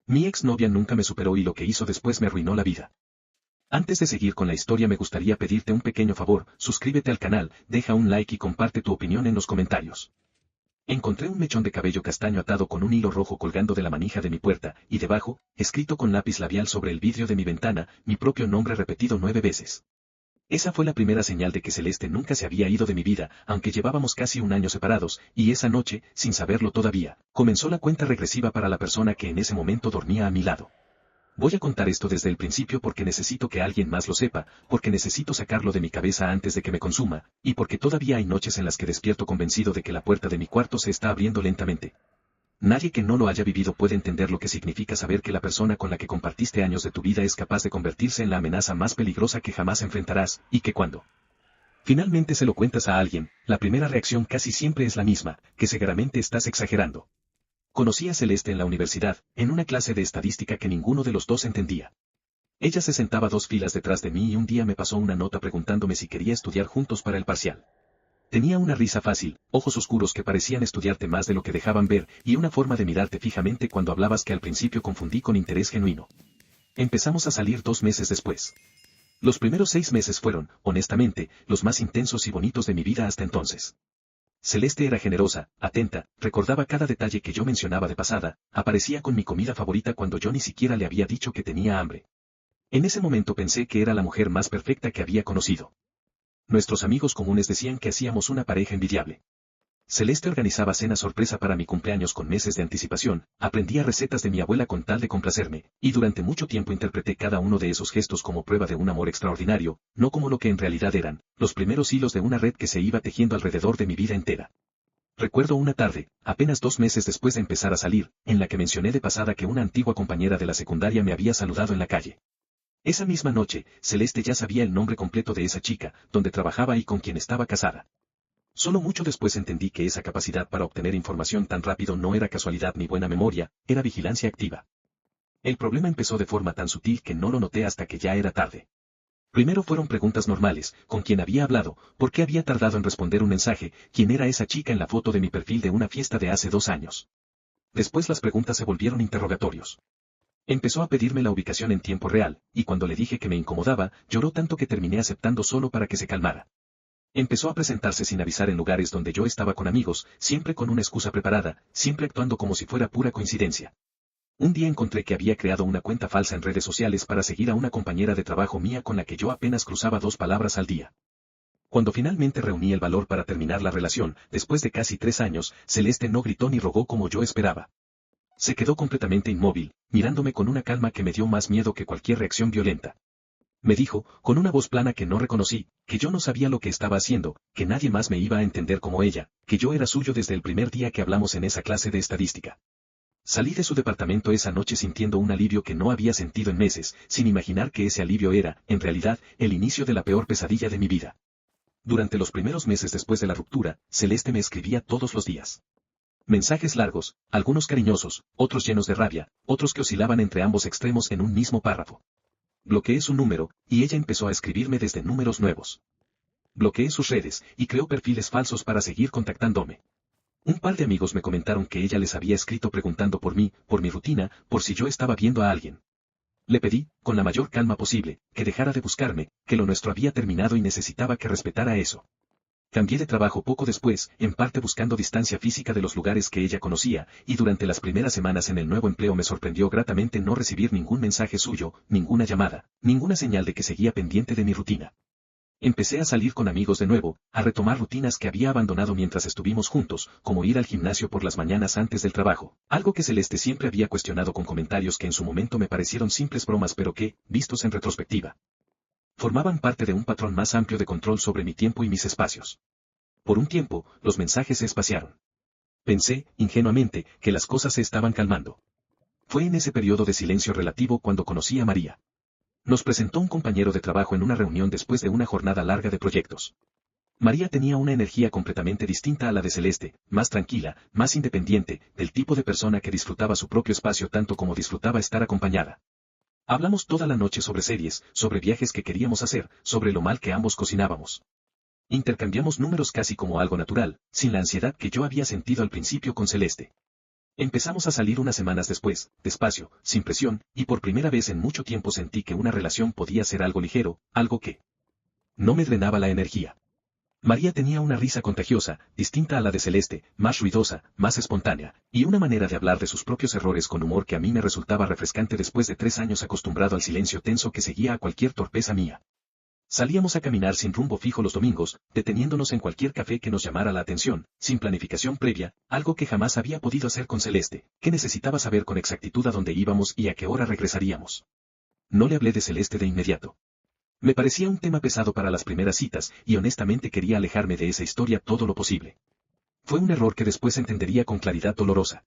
Mi exnovia nunca me superó y lo que hizo después me arruinó la vida. Antes de seguir con la historia me gustaría pedirte un pequeño favor, suscríbete al canal, deja un like y comparte tu opinión en los comentarios. Encontré un mechón de cabello castaño atado con un hilo rojo colgando de la manija de mi puerta, y debajo, escrito con lápiz labial sobre el vidrio de mi ventana, mi propio nombre repetido 9 veces. Esa fue la primera señal de que Celeste nunca se había ido de mi vida, aunque llevábamos casi un año separados, y esa noche, sin saberlo todavía, comenzó la cuenta regresiva para la persona que en ese momento dormía a mi lado. Voy a contar esto desde el principio porque necesito que alguien más lo sepa, porque necesito sacarlo de mi cabeza antes de que me consuma, y porque todavía hay noches en las que despierto convencido de que la puerta de mi cuarto se está abriendo lentamente. Nadie que no lo haya vivido puede entender lo que significa saber que la persona con la que compartiste años de tu vida es capaz de convertirse en la amenaza más peligrosa que jamás enfrentarás, y que cuando finalmente se lo cuentas a alguien, la primera reacción casi siempre es la misma, que seguramente estás exagerando. Conocí a Celeste en la universidad, en una clase de estadística que ninguno de los dos entendía. Ella se sentaba 2 filas detrás de mí y un día me pasó una nota preguntándome si quería estudiar juntos para el parcial. Tenía una risa fácil, ojos oscuros que parecían estudiarte más de lo que dejaban ver, y una forma de mirarte fijamente cuando hablabas que al principio confundí con interés genuino. Empezamos a salir 2 meses después. Los primeros 6 meses fueron, honestamente, los más intensos y bonitos de mi vida hasta entonces. Celeste era generosa, atenta, recordaba cada detalle que yo mencionaba de pasada, aparecía con mi comida favorita cuando yo ni siquiera le había dicho que tenía hambre. En ese momento pensé que era la mujer más perfecta que había conocido. Nuestros amigos comunes decían que hacíamos una pareja envidiable. Celeste organizaba cena sorpresa para mi cumpleaños con meses de anticipación, aprendía recetas de mi abuela con tal de complacerme, y durante mucho tiempo interpreté cada uno de esos gestos como prueba de un amor extraordinario, no como lo que en realidad eran, los primeros hilos de una red que se iba tejiendo alrededor de mi vida entera. Recuerdo una tarde, apenas 2 meses después de empezar a salir, en la que mencioné de pasada que una antigua compañera de la secundaria me había saludado en la calle. Esa misma noche, Celeste ya sabía el nombre completo de esa chica, donde trabajaba y con quien estaba casada. Solo mucho después entendí que esa capacidad para obtener información tan rápido no era casualidad ni buena memoria, era vigilancia activa. El problema empezó de forma tan sutil que no lo noté hasta que ya era tarde. Primero fueron preguntas normales, con quién había hablado, por qué había tardado en responder un mensaje, quién era esa chica en la foto de mi perfil de una fiesta de hace 2 años. Después las preguntas se volvieron interrogatorios. Empezó a pedirme la ubicación en tiempo real, y cuando le dije que me incomodaba, lloró tanto que terminé aceptando solo para que se calmara. Empezó a presentarse sin avisar en lugares donde yo estaba con amigos, siempre con una excusa preparada, siempre actuando como si fuera pura coincidencia. Un día encontré que había creado una cuenta falsa en redes sociales para seguir a una compañera de trabajo mía con la que yo apenas cruzaba 2 palabras al día. Cuando finalmente reuní el valor para terminar la relación, después de casi 3 años, Celeste no gritó ni rogó como yo esperaba. Se quedó completamente inmóvil, mirándome con una calma que me dio más miedo que cualquier reacción violenta. Me dijo, con una voz plana que no reconocí, que yo no sabía lo que estaba haciendo, que nadie más me iba a entender como ella, que yo era suyo desde el primer día que hablamos en esa clase de estadística. Salí de su departamento esa noche sintiendo un alivio que no había sentido en meses, sin imaginar que ese alivio era, en realidad, el inicio de la peor pesadilla de mi vida. Durante los primeros meses después de la ruptura, Celeste me escribía todos los días. Mensajes largos, algunos cariñosos, otros llenos de rabia, otros que oscilaban entre ambos extremos en un mismo párrafo. Bloqueé su número, y ella empezó a escribirme desde números nuevos. Bloqueé sus redes, y creó perfiles falsos para seguir contactándome. Un par de amigos me comentaron que ella les había escrito preguntando por mí, por mi rutina, por si yo estaba viendo a alguien. Le pedí, con la mayor calma posible, que dejara de buscarme, que lo nuestro había terminado y necesitaba que respetara eso. Cambié de trabajo poco después, en parte buscando distancia física de los lugares que ella conocía, y durante las primeras semanas en el nuevo empleo me sorprendió gratamente no recibir ningún mensaje suyo, ninguna llamada, ninguna señal de que seguía pendiente de mi rutina. Empecé a salir con amigos de nuevo, a retomar rutinas que había abandonado mientras estuvimos juntos, como ir al gimnasio por las mañanas antes del trabajo, algo que Celeste siempre había cuestionado con comentarios que en su momento me parecieron simples bromas pero que, vistos en retrospectiva, formaban parte de un patrón más amplio de control sobre mi tiempo y mis espacios. Por un tiempo, los mensajes se espaciaron. Pensé, ingenuamente, que las cosas se estaban calmando. Fue en ese periodo de silencio relativo cuando conocí a María. Nos presentó un compañero de trabajo en una reunión después de una jornada larga de proyectos. María tenía una energía completamente distinta a la de Celeste, más tranquila, más independiente, del tipo de persona que disfrutaba su propio espacio tanto como disfrutaba estar acompañada. Hablamos toda la noche sobre series, sobre viajes que queríamos hacer, sobre lo mal que ambos cocinábamos. Intercambiamos números casi como algo natural, sin la ansiedad que yo había sentido al principio con Celeste. Empezamos a salir unas semanas después, despacio, sin presión, y por primera vez en mucho tiempo sentí que una relación podía ser algo ligero, algo que no me drenaba la energía. María tenía una risa contagiosa, distinta a la de Celeste, más ruidosa, más espontánea, y una manera de hablar de sus propios errores con humor que a mí me resultaba refrescante después de 3 años acostumbrado al silencio tenso que seguía a cualquier torpeza mía. Salíamos a caminar sin rumbo fijo los domingos, deteniéndonos en cualquier café que nos llamara la atención, sin planificación previa, algo que jamás había podido hacer con Celeste, que necesitaba saber con exactitud a dónde íbamos y a qué hora regresaríamos. No le hablé de Celeste de inmediato. Me parecía un tema pesado para las primeras citas, y honestamente quería alejarme de esa historia todo lo posible. Fue un error que después entendería con claridad dolorosa.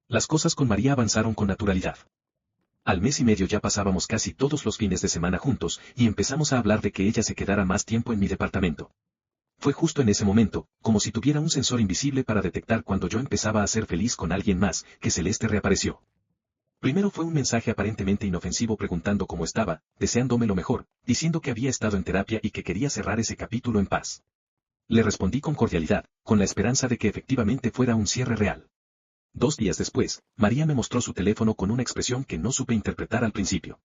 Las cosas con María avanzaron con naturalidad. Al mes y medio ya pasábamos casi todos los fines de semana juntos, y empezamos a hablar de que ella se quedara más tiempo en mi departamento. Fue justo en ese momento, como si tuviera un sensor invisible para detectar cuando yo empezaba a ser feliz con alguien más, que Celeste reapareció. Primero fue un mensaje aparentemente inofensivo preguntando cómo estaba, deseándome lo mejor, diciendo que había estado en terapia y que quería cerrar ese capítulo en paz. Le respondí con cordialidad, con la esperanza de que efectivamente fuera un cierre real. 2 días después, María me mostró su teléfono con una expresión que no supe interpretar al principio.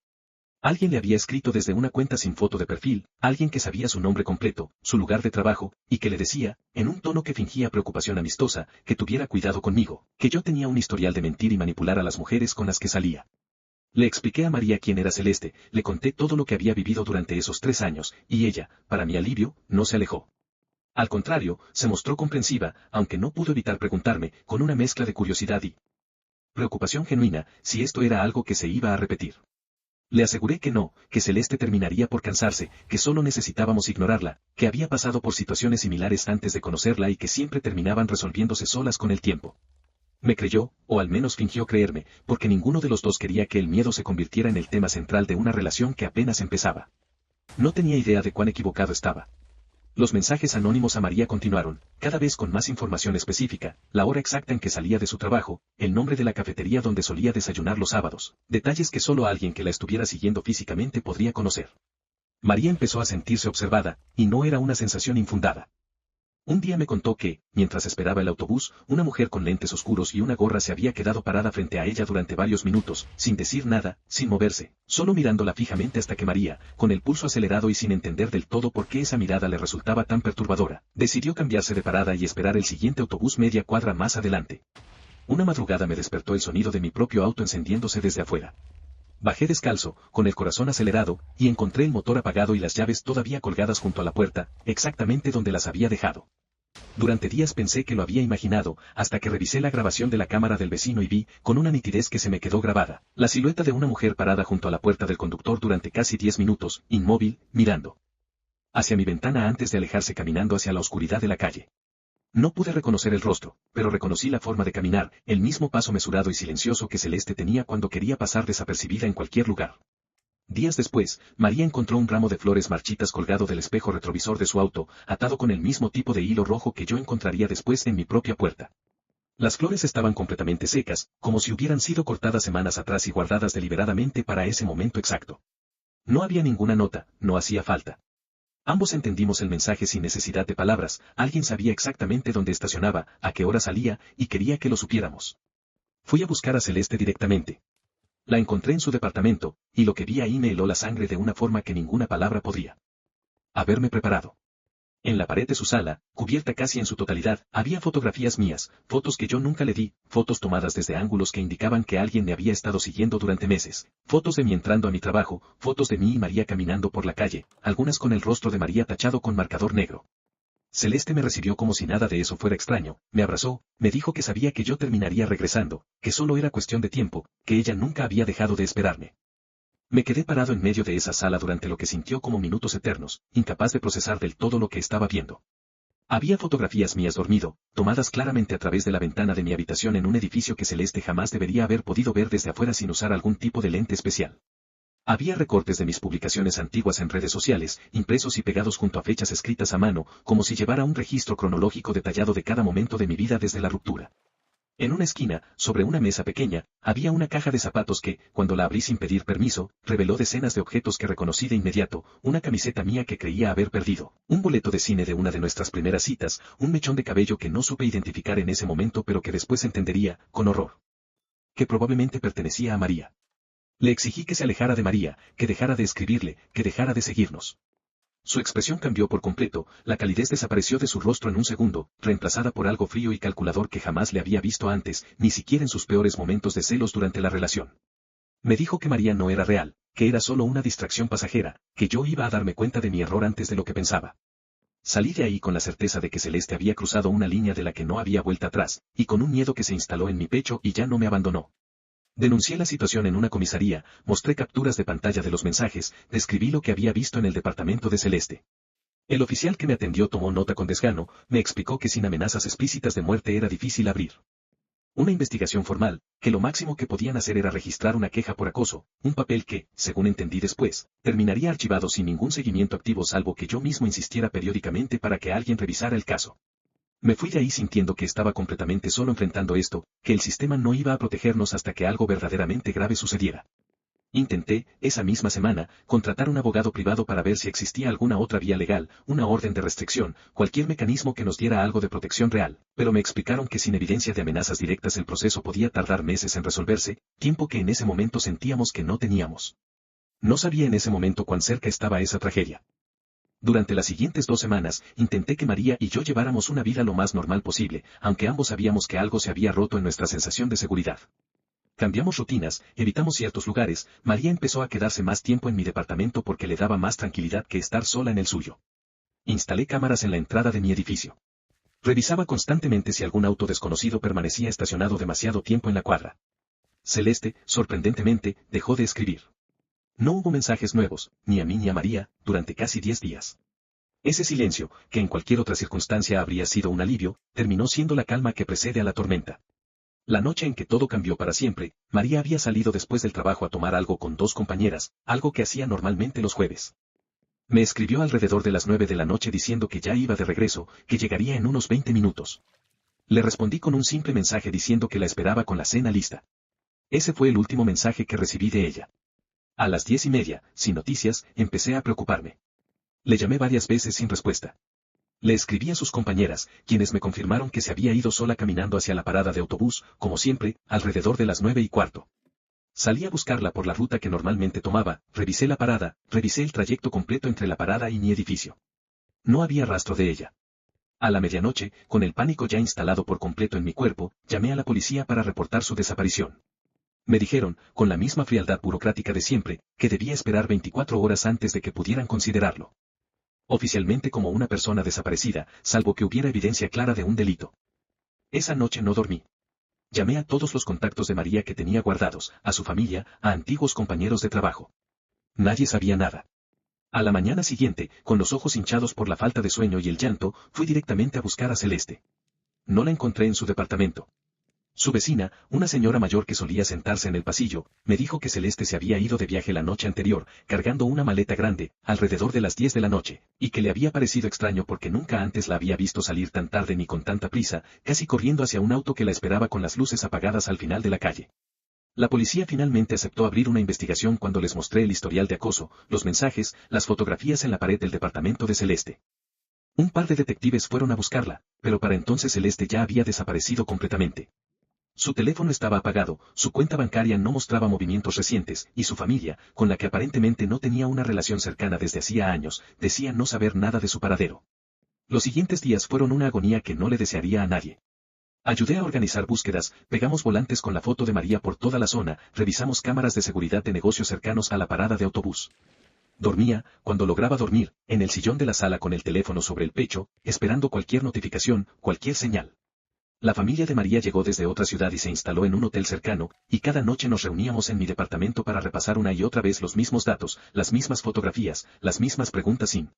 Alguien le había escrito desde una cuenta sin foto de perfil, alguien que sabía su nombre completo, su lugar de trabajo, y que le decía, en un tono que fingía preocupación amistosa, que tuviera cuidado conmigo, que yo tenía un historial de mentir y manipular a las mujeres con las que salía. Le expliqué a María quién era Celeste, le conté todo lo que había vivido durante esos 3 años, y ella, para mi alivio, no se alejó. Al contrario, se mostró comprensiva, aunque no pudo evitar preguntarme, con una mezcla de curiosidad y preocupación genuina, si esto era algo que se iba a repetir. Le aseguré que no, que Celeste terminaría por cansarse, que solo necesitábamos ignorarla, que había pasado por situaciones similares antes de conocerla y que siempre terminaban resolviéndose solas con el tiempo. Me creyó, o al menos fingió creerme, porque ninguno de los dos quería que el miedo se convirtiera en el tema central de una relación que apenas empezaba. No tenía idea de cuán equivocado estaba. Los mensajes anónimos a María continuaron, cada vez con más información específica, la hora exacta en que salía de su trabajo, el nombre de la cafetería donde solía desayunar los sábados, detalles que solo alguien que la estuviera siguiendo físicamente podría conocer. María empezó a sentirse observada, y no era una sensación infundada. Un día me contó que, mientras esperaba el autobús, una mujer con lentes oscuros y una gorra se había quedado parada frente a ella durante varios minutos, sin decir nada, sin moverse, solo mirándola fijamente hasta que María, con el pulso acelerado y sin entender del todo por qué esa mirada le resultaba tan perturbadora, decidió cambiarse de parada y esperar el siguiente autobús media cuadra más adelante. Una madrugada me despertó el sonido de mi propio auto encendiéndose desde afuera. Bajé descalzo, con el corazón acelerado, y encontré el motor apagado y las llaves todavía colgadas junto a la puerta, exactamente donde las había dejado. Durante días pensé que lo había imaginado, hasta que revisé la grabación de la cámara del vecino y vi, con una nitidez que se me quedó grabada, la silueta de una mujer parada junto a la puerta del conductor durante casi 10 minutos, inmóvil, mirando hacia mi ventana antes de alejarse caminando hacia la oscuridad de la calle. No pude reconocer el rostro, pero reconocí la forma de caminar, el mismo paso mesurado y silencioso que Celeste tenía cuando quería pasar desapercibida en cualquier lugar. Días después, María encontró un ramo de flores marchitas colgado del espejo retrovisor de su auto, atado con el mismo tipo de hilo rojo que yo encontraría después en mi propia puerta. Las flores estaban completamente secas, como si hubieran sido cortadas semanas atrás y guardadas deliberadamente para ese momento exacto. No había ninguna nota, no hacía falta. Ambos entendimos el mensaje sin necesidad de palabras, alguien sabía exactamente dónde estacionaba, a qué hora salía, y quería que lo supiéramos. Fui a buscar a Celeste directamente. La encontré en su departamento, y lo que vi ahí me heló la sangre de una forma que ninguna palabra podría haberme preparado. En la pared de su sala, cubierta casi en su totalidad, había fotografías mías, fotos que yo nunca le di, fotos tomadas desde ángulos que indicaban que alguien me había estado siguiendo durante meses, fotos de mí entrando a mi trabajo, fotos de mí y María caminando por la calle, algunas con el rostro de María tachado con marcador negro. Celeste me recibió como si nada de eso fuera extraño, me abrazó, me dijo que sabía que yo terminaría regresando, que solo era cuestión de tiempo, que ella nunca había dejado de esperarme. Me quedé parado en medio de esa sala durante lo que sintió como minutos eternos, incapaz de procesar del todo lo que estaba viendo. Había fotografías mías dormido, tomadas claramente a través de la ventana de mi habitación en un edificio que Celeste jamás debería haber podido ver desde afuera sin usar algún tipo de lente especial. Había recortes de mis publicaciones antiguas en redes sociales, impresos y pegados junto a fechas escritas a mano, como si llevara un registro cronológico detallado de cada momento de mi vida desde la ruptura. En una esquina, sobre una mesa pequeña, había una caja de zapatos que, cuando la abrí sin pedir permiso, reveló decenas de objetos que reconocí de inmediato, una camiseta mía que creía haber perdido, un boleto de cine de una de nuestras primeras citas, un mechón de cabello que no supe identificar en ese momento pero que después entendería, con horror, que probablemente pertenecía a María. Le exigí que se alejara de María, que dejara de escribirle, que dejara de seguirnos. Su expresión cambió por completo, la calidez desapareció de su rostro en un segundo, reemplazada por algo frío y calculador que jamás le había visto antes, ni siquiera en sus peores momentos de celos durante la relación. Me dijo que María no era real, que era solo una distracción pasajera, que yo iba a darme cuenta de mi error antes de lo que pensaba. Salí de ahí con la certeza de que Celeste había cruzado una línea de la que no había vuelta atrás, y con un miedo que se instaló en mi pecho y ya no me abandonó. Denuncié la situación en una comisaría, mostré capturas de pantalla de los mensajes, describí lo que había visto en el departamento de Celeste. El oficial que me atendió tomó nota con desgano, me explicó que sin amenazas explícitas de muerte era difícil abrir una investigación formal, que lo máximo que podían hacer era registrar una queja por acoso, un papel que, según entendí después, terminaría archivado sin ningún seguimiento activo salvo que yo mismo insistiera periódicamente para que alguien revisara el caso. Me fui de ahí sintiendo que estaba completamente solo enfrentando esto, que el sistema no iba a protegernos hasta que algo verdaderamente grave sucediera. Intenté, esa misma semana, contratar un abogado privado para ver si existía alguna otra vía legal, una orden de restricción, cualquier mecanismo que nos diera algo de protección real, pero me explicaron que sin evidencia de amenazas directas el proceso podía tardar meses en resolverse, tiempo que en ese momento sentíamos que no teníamos. No sabía en ese momento cuán cerca estaba esa tragedia. Durante las siguientes 2 semanas, intenté que María y yo lleváramos una vida lo más normal posible, aunque ambos sabíamos que algo se había roto en nuestra sensación de seguridad. Cambiamos rutinas, evitamos ciertos lugares, María empezó a quedarse más tiempo en mi departamento porque le daba más tranquilidad que estar sola en el suyo. Instalé cámaras en la entrada de mi edificio. Revisaba constantemente si algún auto desconocido permanecía estacionado demasiado tiempo en la cuadra. Celeste, sorprendentemente, dejó de escribir. No hubo mensajes nuevos, ni a mí ni a María, durante casi 10 días. Ese silencio, que en cualquier otra circunstancia habría sido un alivio, terminó siendo la calma que precede a la tormenta. La noche en que todo cambió para siempre, María había salido después del trabajo a tomar algo con 2 compañeras, algo que hacía normalmente los jueves. Me escribió alrededor de las 9 de la noche diciendo que ya iba de regreso, que llegaría en unos 20 minutos. Le respondí con un simple mensaje diciendo que la esperaba con la cena lista. Ese fue el último mensaje que recibí de ella. A las 10:30, sin noticias, empecé a preocuparme. Le llamé varias veces sin respuesta. Le escribí a sus compañeras, quienes me confirmaron que se había ido sola caminando hacia la parada de autobús, como siempre, alrededor de las 9:15. Salí a buscarla por la ruta que normalmente tomaba, revisé la parada, revisé el trayecto completo entre la parada y mi edificio. No había rastro de ella. A la medianoche, con el pánico ya instalado por completo en mi cuerpo, llamé a la policía para reportar su desaparición. Me dijeron, con la misma frialdad burocrática de siempre, que debía esperar 24 horas antes de que pudieran considerarlo oficialmente como una persona desaparecida, salvo que hubiera evidencia clara de un delito. Esa noche no dormí. Llamé a todos los contactos de María que tenía guardados, a su familia, a antiguos compañeros de trabajo. Nadie sabía nada. A la mañana siguiente, con los ojos hinchados por la falta de sueño y el llanto, fui directamente a buscar a Celeste. No la encontré en su departamento. Su vecina, una señora mayor que solía sentarse en el pasillo, me dijo que Celeste se había ido de viaje la noche anterior, cargando una maleta grande, alrededor de las 10 de la noche, y que le había parecido extraño porque nunca antes la había visto salir tan tarde ni con tanta prisa, casi corriendo hacia un auto que la esperaba con las luces apagadas al final de la calle. La policía finalmente aceptó abrir una investigación cuando les mostré el historial de acoso, los mensajes, las fotografías en la pared del departamento de Celeste. Un par de detectives fueron a buscarla, pero para entonces Celeste ya había desaparecido completamente. Su teléfono estaba apagado, su cuenta bancaria no mostraba movimientos recientes, y su familia, con la que aparentemente no tenía una relación cercana desde hacía años, decía no saber nada de su paradero. Los siguientes días fueron una agonía que no le desearía a nadie. Ayudé a organizar búsquedas, pegamos volantes con la foto de María por toda la zona, revisamos cámaras de seguridad de negocios cercanos a la parada de autobús. Dormía, cuando lograba dormir, en el sillón de la sala con el teléfono sobre el pecho, esperando cualquier notificación, cualquier señal. La familia de María llegó desde otra ciudad y se instaló en un hotel cercano, y cada noche nos reuníamos en mi departamento para repasar una y otra vez los mismos datos, las mismas fotografías, las mismas preguntas sin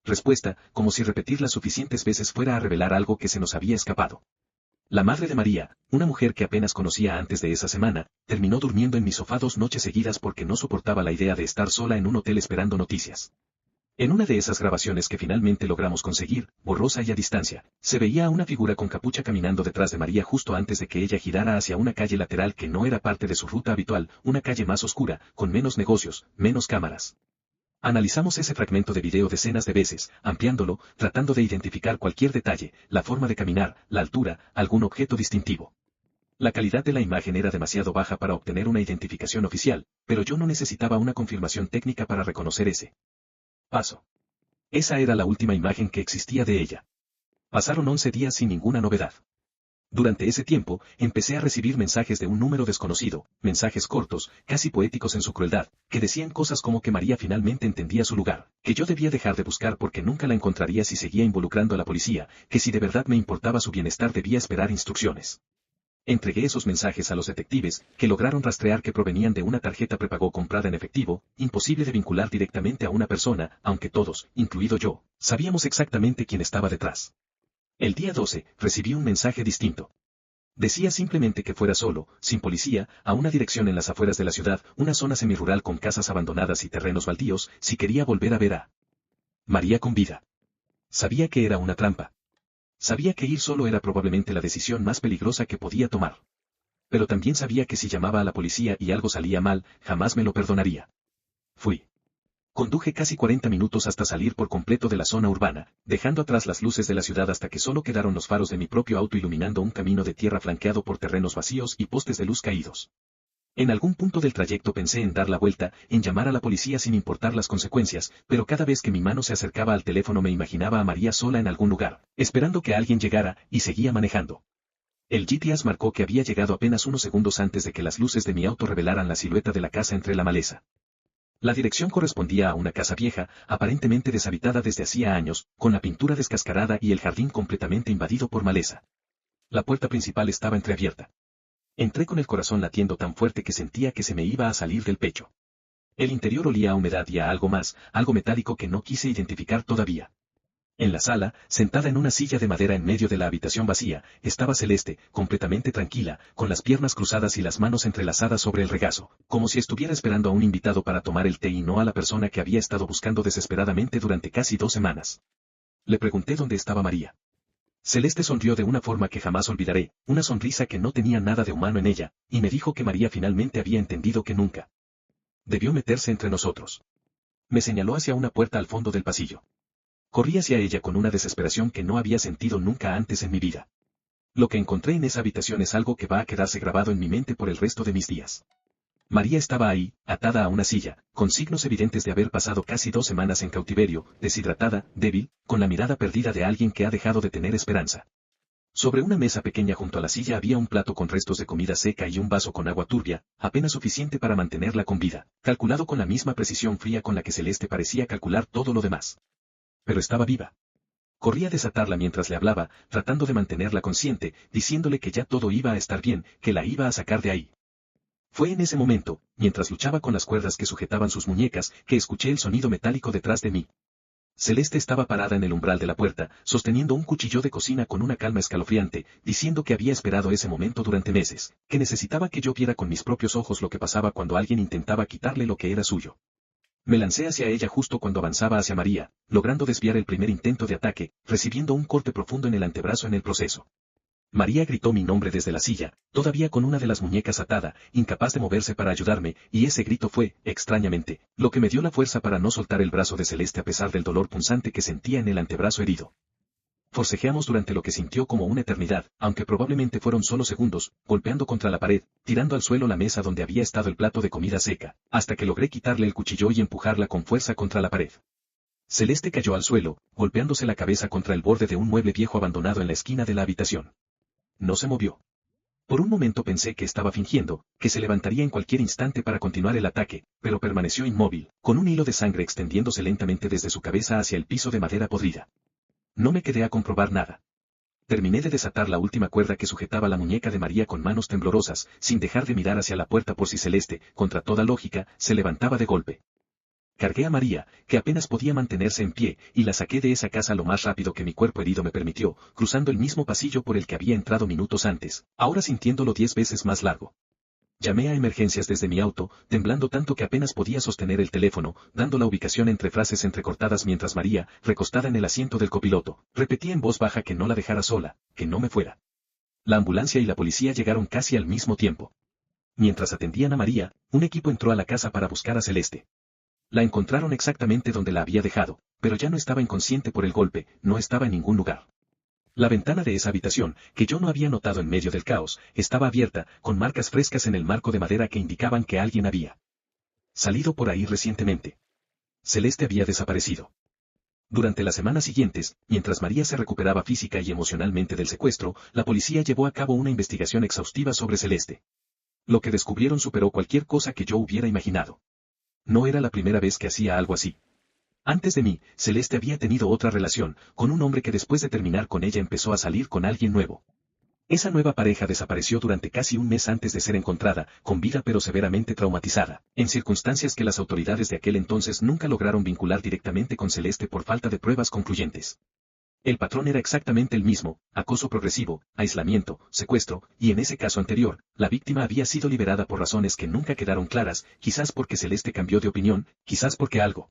respuesta, como si repetirlas suficientes veces fuera a revelar algo que se nos había escapado. La madre de María, una mujer que apenas conocía antes de esa semana, terminó durmiendo en mi sofá 2 noches seguidas porque no soportaba la idea de estar sola en un hotel esperando noticias. En una de esas grabaciones que finalmente logramos conseguir, borrosa y a distancia, se veía a una figura con capucha caminando detrás de María justo antes de que ella girara hacia una calle lateral que no era parte de su ruta habitual, una calle más oscura, con menos negocios, menos cámaras. Analizamos ese fragmento de video decenas de veces, ampliándolo, tratando de identificar cualquier detalle, la forma de caminar, la altura, algún objeto distintivo. La calidad de la imagen era demasiado baja para obtener una identificación oficial, pero yo no necesitaba una confirmación técnica para reconocer ese paso. Esa era la última imagen que existía de ella. Pasaron 11 días sin ninguna novedad. Durante ese tiempo, empecé a recibir mensajes de un número desconocido, mensajes cortos, casi poéticos en su crueldad, que decían cosas como que María finalmente entendía su lugar, que yo debía dejar de buscar porque nunca la encontraría si seguía involucrando a la policía, que si de verdad me importaba su bienestar debía esperar instrucciones. Entregué esos mensajes a los detectives, que lograron rastrear que provenían de una tarjeta prepago comprada en efectivo, imposible de vincular directamente a una persona, aunque todos, incluido yo, sabíamos exactamente quién estaba detrás. El día 12, recibí un mensaje distinto. Decía simplemente que fuera solo, sin policía, a una dirección en las afueras de la ciudad, una zona semirural con casas abandonadas y terrenos baldíos, si quería volver a ver a María con vida. Sabía que era una trampa. Sabía que ir solo era probablemente la decisión más peligrosa que podía tomar. Pero también sabía que si llamaba a la policía y algo salía mal, jamás me lo perdonaría. Fui. Conduje casi 40 minutos hasta salir por completo de la zona urbana, dejando atrás las luces de la ciudad hasta que solo quedaron los faros de mi propio auto iluminando un camino de tierra flanqueado por terrenos vacíos y postes de luz caídos. En algún punto del trayecto pensé en dar la vuelta, en llamar a la policía sin importar las consecuencias, pero cada vez que mi mano se acercaba al teléfono me imaginaba a María sola en algún lugar, esperando que alguien llegara, y seguía manejando. El GPS marcó que había llegado apenas unos segundos antes de que las luces de mi auto revelaran la silueta de la casa entre la maleza. La dirección correspondía a una casa vieja, aparentemente deshabitada desde hacía años, con la pintura descascarada y el jardín completamente invadido por maleza. La puerta principal estaba entreabierta. Entré con el corazón latiendo tan fuerte que sentía que se me iba a salir del pecho. El interior olía a humedad y a algo más, algo metálico que no quise identificar todavía. En la sala, sentada en una silla de madera en medio de la habitación vacía, estaba Celeste, completamente tranquila, con las piernas cruzadas y las manos entrelazadas sobre el regazo, como si estuviera esperando a un invitado para tomar el té y no a la persona que había estado buscando desesperadamente durante casi 2 semanas. Le pregunté dónde estaba María. Celeste sonrió de una forma que jamás olvidaré, una sonrisa que no tenía nada de humano en ella, y me dijo que María finalmente había entendido que nunca debió meterse entre nosotros. Me señaló hacia una puerta al fondo del pasillo. Corrí hacia ella con una desesperación que no había sentido nunca antes en mi vida. Lo que encontré en esa habitación es algo que va a quedarse grabado en mi mente por el resto de mis días. María estaba ahí, atada a una silla, con signos evidentes de haber pasado casi 2 semanas en cautiverio, deshidratada, débil, con la mirada perdida de alguien que ha dejado de tener esperanza. Sobre una mesa pequeña junto a la silla había un plato con restos de comida seca y un vaso con agua turbia, apenas suficiente para mantenerla con vida, calculado con la misma precisión fría con la que Celeste parecía calcular todo lo demás. Pero estaba viva. Corrí a desatarla mientras le hablaba, tratando de mantenerla consciente, diciéndole que ya todo iba a estar bien, que la iba a sacar de ahí. Fue en ese momento, mientras luchaba con las cuerdas que sujetaban sus muñecas, que escuché el sonido metálico detrás de mí. Celeste estaba parada en el umbral de la puerta, sosteniendo un cuchillo de cocina con una calma escalofriante, diciendo que había esperado ese momento durante meses, que necesitaba que yo viera con mis propios ojos lo que pasaba cuando alguien intentaba quitarle lo que era suyo. Me lancé hacia ella justo cuando avanzaba hacia María, logrando desviar el primer intento de ataque, recibiendo un corte profundo en el antebrazo en el proceso. María gritó mi nombre desde la silla, todavía con una de las muñecas atada, incapaz de moverse para ayudarme, y ese grito fue, extrañamente, lo que me dio la fuerza para no soltar el brazo de Celeste a pesar del dolor punzante que sentía en el antebrazo herido. Forcejeamos durante lo que sintió como una eternidad, aunque probablemente fueron solo segundos, golpeando contra la pared, tirando al suelo la mesa donde había estado el plato de comida seca, hasta que logré quitarle el cuchillo y empujarla con fuerza contra la pared. Celeste cayó al suelo, golpeándose la cabeza contra el borde de un mueble viejo abandonado en la esquina de la habitación. No se movió. Por un momento pensé que estaba fingiendo, que se levantaría en cualquier instante para continuar el ataque, pero permaneció inmóvil, con un hilo de sangre extendiéndose lentamente desde su cabeza hacia el piso de madera podrida. No me quedé a comprobar nada. Terminé de desatar la última cuerda que sujetaba la muñeca de María con manos temblorosas, sin dejar de mirar hacia la puerta por si Celeste, contra toda lógica, se levantaba de golpe. Cargué a María, que apenas podía mantenerse en pie, y la saqué de esa casa lo más rápido que mi cuerpo herido me permitió, cruzando el mismo pasillo por el que había entrado minutos antes, ahora sintiéndolo 10 veces más largo. Llamé a emergencias desde mi auto, temblando tanto que apenas podía sostener el teléfono, dando la ubicación entre frases entrecortadas mientras María, recostada en el asiento del copiloto, repetía en voz baja que no la dejara sola, que no me fuera. La ambulancia y la policía llegaron casi al mismo tiempo. Mientras atendían a María, un equipo entró a la casa para buscar a Celeste. La encontraron exactamente donde la había dejado, pero ya no estaba inconsciente por el golpe, no estaba en ningún lugar. La ventana de esa habitación, que yo no había notado en medio del caos, estaba abierta, con marcas frescas en el marco de madera que indicaban que alguien había salido por ahí recientemente. Celeste había desaparecido. Durante las semanas siguientes, mientras María se recuperaba física y emocionalmente del secuestro, la policía llevó a cabo una investigación exhaustiva sobre Celeste. Lo que descubrieron superó cualquier cosa que yo hubiera imaginado. No era la primera vez que hacía algo así. Antes de mí, Celeste había tenido otra relación, con un hombre que después de terminar con ella empezó a salir con alguien nuevo. Esa nueva pareja desapareció durante casi un mes antes de ser encontrada, con vida pero severamente traumatizada, en circunstancias que las autoridades de aquel entonces nunca lograron vincular directamente con Celeste por falta de pruebas concluyentes. El patrón era exactamente el mismo: acoso progresivo, aislamiento, secuestro, y en ese caso anterior, la víctima había sido liberada por razones que nunca quedaron claras, quizás porque Celeste cambió de opinión, quizás porque algo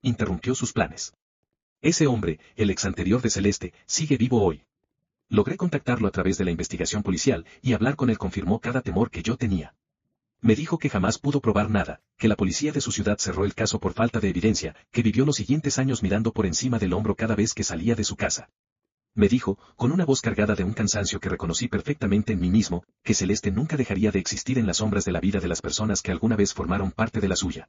interrumpió sus planes. Ese hombre, el ex anterior de Celeste, sigue vivo hoy. Logré contactarlo a través de la investigación policial, y hablar con él confirmó cada temor que yo tenía. Me dijo que jamás pudo probar nada, que la policía de su ciudad cerró el caso por falta de evidencia, que vivió los siguientes años mirando por encima del hombro cada vez que salía de su casa. Me dijo, con una voz cargada de un cansancio que reconocí perfectamente en mí mismo, que Celeste nunca dejaría de existir en las sombras de la vida de las personas que alguna vez formaron parte de la suya.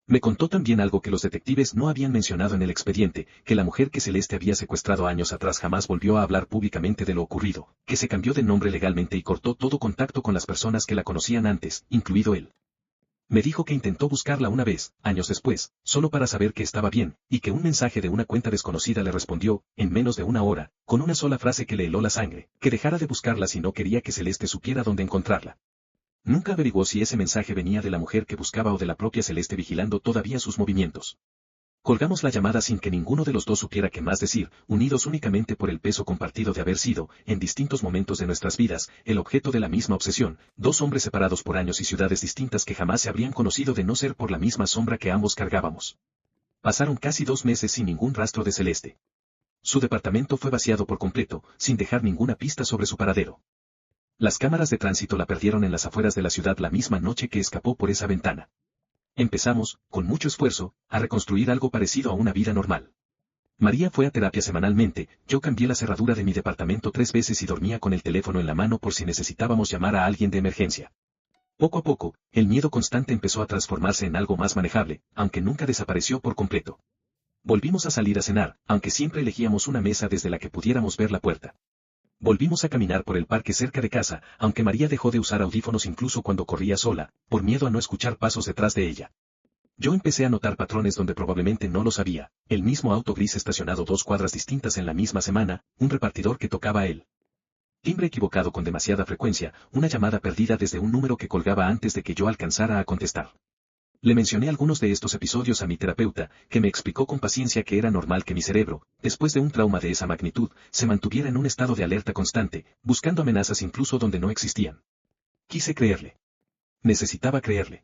Me contó también algo que los detectives no habían mencionado en el expediente, que la mujer que Celeste había secuestrado años atrás jamás volvió a hablar públicamente de lo ocurrido, que se cambió de nombre legalmente y cortó todo contacto con las personas que la conocían antes, incluido él. Me dijo que intentó buscarla una vez, años después, solo para saber que estaba bien, y que un mensaje de una cuenta desconocida le respondió, en menos de una hora, con una sola frase que le heló la sangre, que dejara de buscarla si no quería que Celeste supiera dónde encontrarla. Nunca averiguó si ese mensaje venía de la mujer que buscaba o de la propia Celeste vigilando todavía sus movimientos. Colgamos la llamada sin que ninguno de los dos supiera qué más decir, unidos únicamente por el peso compartido de haber sido, en distintos momentos de nuestras vidas, el objeto de la misma obsesión, dos hombres separados por años y ciudades distintas que jamás se habrían conocido de no ser por la misma sombra que ambos cargábamos. Pasaron casi 2 meses sin ningún rastro de Celeste. Su departamento fue vaciado por completo, sin dejar ninguna pista sobre su paradero. Las cámaras de tránsito la perdieron en las afueras de la ciudad la misma noche que escapó por esa ventana. Empezamos, con mucho esfuerzo, a reconstruir algo parecido a una vida normal. María fue a terapia semanalmente, yo cambié la cerradura de mi departamento 3 veces y dormía con el teléfono en la mano por si necesitábamos llamar a alguien de emergencia. Poco a poco, el miedo constante empezó a transformarse en algo más manejable, aunque nunca desapareció por completo. Volvimos a salir a cenar, aunque siempre elegíamos una mesa desde la que pudiéramos ver la puerta. Volvimos a caminar por el parque cerca de casa, aunque María dejó de usar audífonos incluso cuando corría sola, por miedo a no escuchar pasos detrás de ella. Yo empecé a notar patrones donde probablemente no los había: el mismo auto gris estacionado 2 cuadras distintas en la misma semana, un repartidor que tocaba el timbre equivocado con demasiada frecuencia, una llamada perdida desde un número que colgaba antes de que yo alcanzara a contestar. Le mencioné algunos de estos episodios a mi terapeuta, que me explicó con paciencia que era normal que mi cerebro, después de un trauma de esa magnitud, se mantuviera en un estado de alerta constante, buscando amenazas incluso donde no existían. Quise creerle. Necesitaba creerle.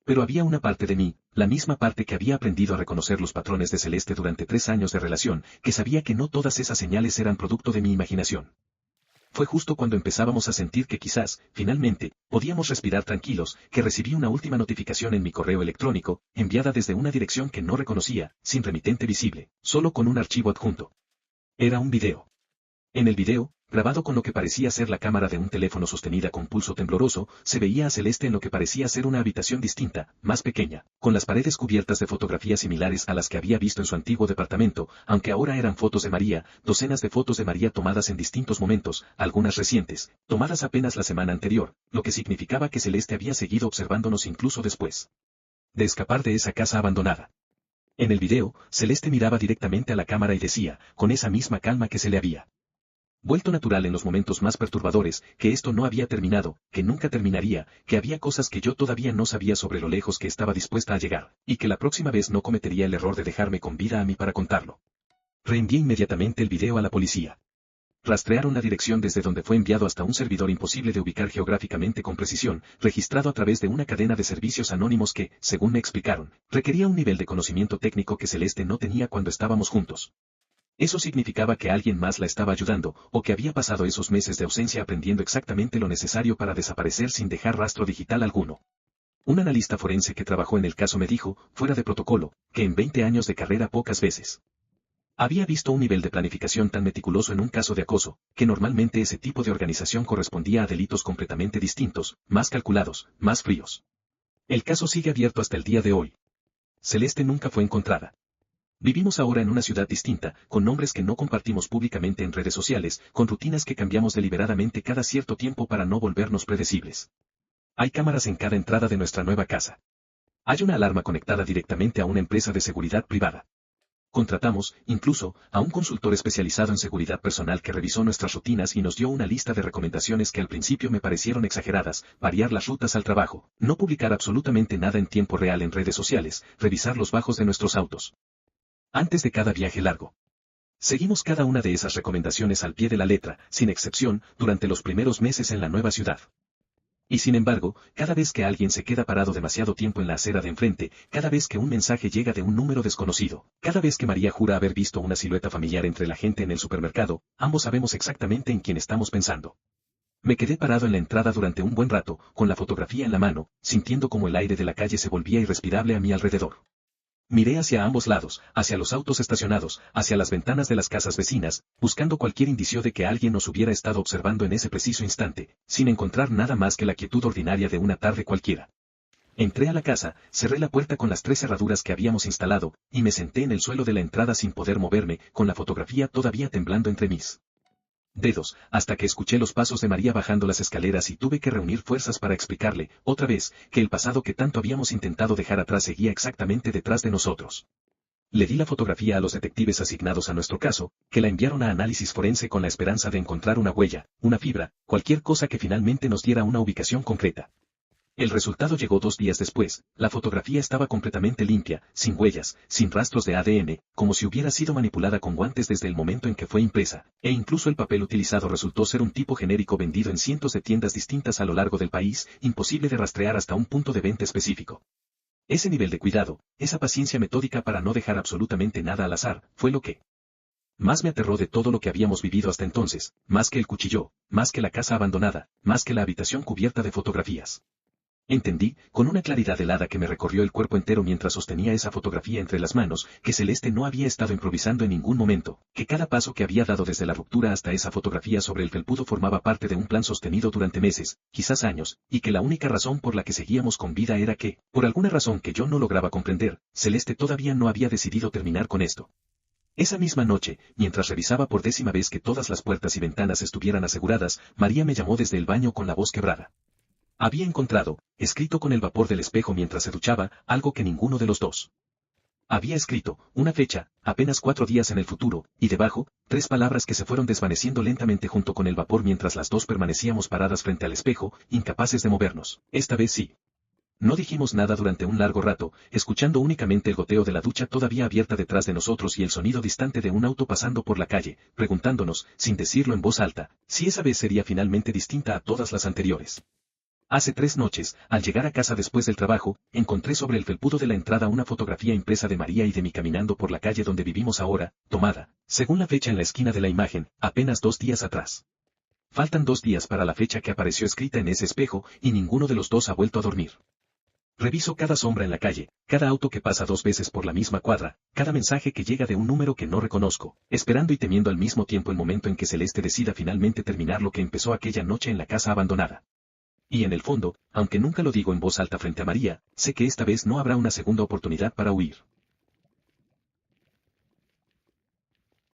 Pero había una parte de mí, la misma parte que había aprendido a reconocer los patrones de Celeste durante 3 años de relación, que sabía que no todas esas señales eran producto de mi imaginación. Fue justo cuando empezábamos a sentir que quizás, finalmente, podíamos respirar tranquilos, que recibí una última notificación en mi correo electrónico, enviada desde una dirección que no reconocía, sin remitente visible, solo con un archivo adjunto. Era un video. En el video, grabado con lo que parecía ser la cámara de un teléfono sostenida con pulso tembloroso, se veía a Celeste en lo que parecía ser una habitación distinta, más pequeña, con las paredes cubiertas de fotografías similares a las que había visto en su antiguo departamento, aunque ahora eran fotos de María, docenas de fotos de María tomadas en distintos momentos, algunas recientes, tomadas apenas la semana anterior, lo que significaba que Celeste había seguido observándonos incluso después de escapar de esa casa abandonada. En el video, Celeste miraba directamente a la cámara y decía, con esa misma calma que se le había vuelto natural en los momentos más perturbadores, que esto no había terminado, que nunca terminaría, que había cosas que yo todavía no sabía sobre lo lejos que estaba dispuesta a llegar, y que la próxima vez no cometería el error de dejarme con vida a mí para contarlo. Reenvié inmediatamente el video a la policía. rastrear una dirección desde donde fue enviado hasta un servidor imposible de ubicar geográficamente con precisión, registrado a través de una cadena de servicios anónimos que, según me explicaron, requería un nivel de conocimiento técnico que Celeste no tenía cuando estábamos juntos. Eso significaba que alguien más la estaba ayudando, o que había pasado esos meses de ausencia aprendiendo exactamente lo necesario para desaparecer sin dejar rastro digital alguno. Un analista forense que trabajó en el caso me dijo, fuera de protocolo, que en 20 años de carrera pocas veces había visto un nivel de planificación tan meticuloso en un caso de acoso, que normalmente ese tipo de organización correspondía a delitos completamente distintos, más calculados, más fríos. El caso sigue abierto hasta el día de hoy. Celeste nunca fue encontrada. Vivimos ahora en una ciudad distinta, con nombres que no compartimos públicamente en redes sociales, con rutinas que cambiamos deliberadamente cada cierto tiempo para no volvernos predecibles. Hay cámaras en cada entrada de nuestra nueva casa. Hay una alarma conectada directamente a una empresa de seguridad privada. Contratamos, incluso, a un consultor especializado en seguridad personal que revisó nuestras rutinas y nos dio una lista de recomendaciones que al principio me parecieron exageradas: variar las rutas al trabajo, no publicar absolutamente nada en tiempo real en redes sociales, revisar los bajos de nuestros autos antes de cada viaje largo. Seguimos cada una de esas recomendaciones al pie de la letra, sin excepción, durante los primeros meses en la nueva ciudad. Y sin embargo, cada vez que alguien se queda parado demasiado tiempo en la acera de enfrente, cada vez que un mensaje llega de un número desconocido, cada vez que María jura haber visto una silueta familiar entre la gente en el supermercado, ambos sabemos exactamente en quién estamos pensando. Me quedé parado en la entrada durante un buen rato, con la fotografía en la mano, sintiendo como el aire de la calle se volvía irrespirable a mi alrededor. Miré hacia ambos lados, hacia los autos estacionados, hacia las ventanas de las casas vecinas, buscando cualquier indicio de que alguien nos hubiera estado observando en ese preciso instante, sin encontrar nada más que la quietud ordinaria de una tarde cualquiera. Entré a la casa, cerré la puerta con las 3 cerraduras que habíamos instalado, y me senté en el suelo de la entrada sin poder moverme, con la fotografía todavía temblando entre mis dedos, hasta que escuché los pasos de María bajando las escaleras y tuve que reunir fuerzas para explicarle, otra vez, que el pasado que tanto habíamos intentado dejar atrás seguía exactamente detrás de nosotros. Le di la fotografía a los detectives asignados a nuestro caso, que la enviaron a análisis forense con la esperanza de encontrar una huella, una fibra, cualquier cosa que finalmente nos diera una ubicación concreta. El resultado llegó 2 días después. La fotografía estaba completamente limpia, sin huellas, sin rastros de ADN, como si hubiera sido manipulada con guantes desde el momento en que fue impresa, e incluso el papel utilizado resultó ser un tipo genérico vendido en cientos de tiendas distintas a lo largo del país, imposible de rastrear hasta un punto de venta específico. Ese nivel de cuidado, esa paciencia metódica para no dejar absolutamente nada al azar, fue lo que más me aterró de todo lo que habíamos vivido hasta entonces, más que el cuchillo, más que la casa abandonada, más que la habitación cubierta de fotografías. Entendí, con una claridad helada que me recorrió el cuerpo entero mientras sostenía esa fotografía entre las manos, que Celeste no había estado improvisando en ningún momento, que cada paso que había dado desde la ruptura hasta esa fotografía sobre el felpudo formaba parte de un plan sostenido durante meses, quizás años, y que la única razón por la que seguíamos con vida era que, por alguna razón que yo no lograba comprender, Celeste todavía no había decidido terminar con esto. Esa misma noche, mientras revisaba por 10ª vez que todas las puertas y ventanas estuvieran aseguradas, María me llamó desde el baño con la voz quebrada. Había encontrado, escrito con el vapor del espejo mientras se duchaba, algo que ninguno de los dos había escrito: una fecha, apenas 4 días en el futuro, y debajo, 3 palabras que se fueron desvaneciendo lentamente junto con el vapor mientras las dos permanecíamos paradas frente al espejo, incapaces de movernos. Esta vez sí. No dijimos nada durante un largo rato, escuchando únicamente el goteo de la ducha todavía abierta detrás de nosotros y el sonido distante de un auto pasando por la calle, preguntándonos, sin decirlo en voz alta, si esa vez sería finalmente distinta a todas las anteriores. Hace 3 noches, al llegar a casa después del trabajo, encontré sobre el felpudo de la entrada una fotografía impresa de María y de mí caminando por la calle donde vivimos ahora, tomada, según la fecha en la esquina de la imagen, apenas 2 días atrás. Faltan 2 días para la fecha que apareció escrita en ese espejo, y ninguno de los dos ha vuelto a dormir. Reviso cada sombra en la calle, cada auto que pasa 2 veces por la misma cuadra, cada mensaje que llega de un número que no reconozco, esperando y temiendo al mismo tiempo el momento en que Celeste decida finalmente terminar lo que empezó aquella noche en la casa abandonada. Y en el fondo, aunque nunca lo digo en voz alta frente a María, sé que esta vez no habrá una segunda oportunidad para huir.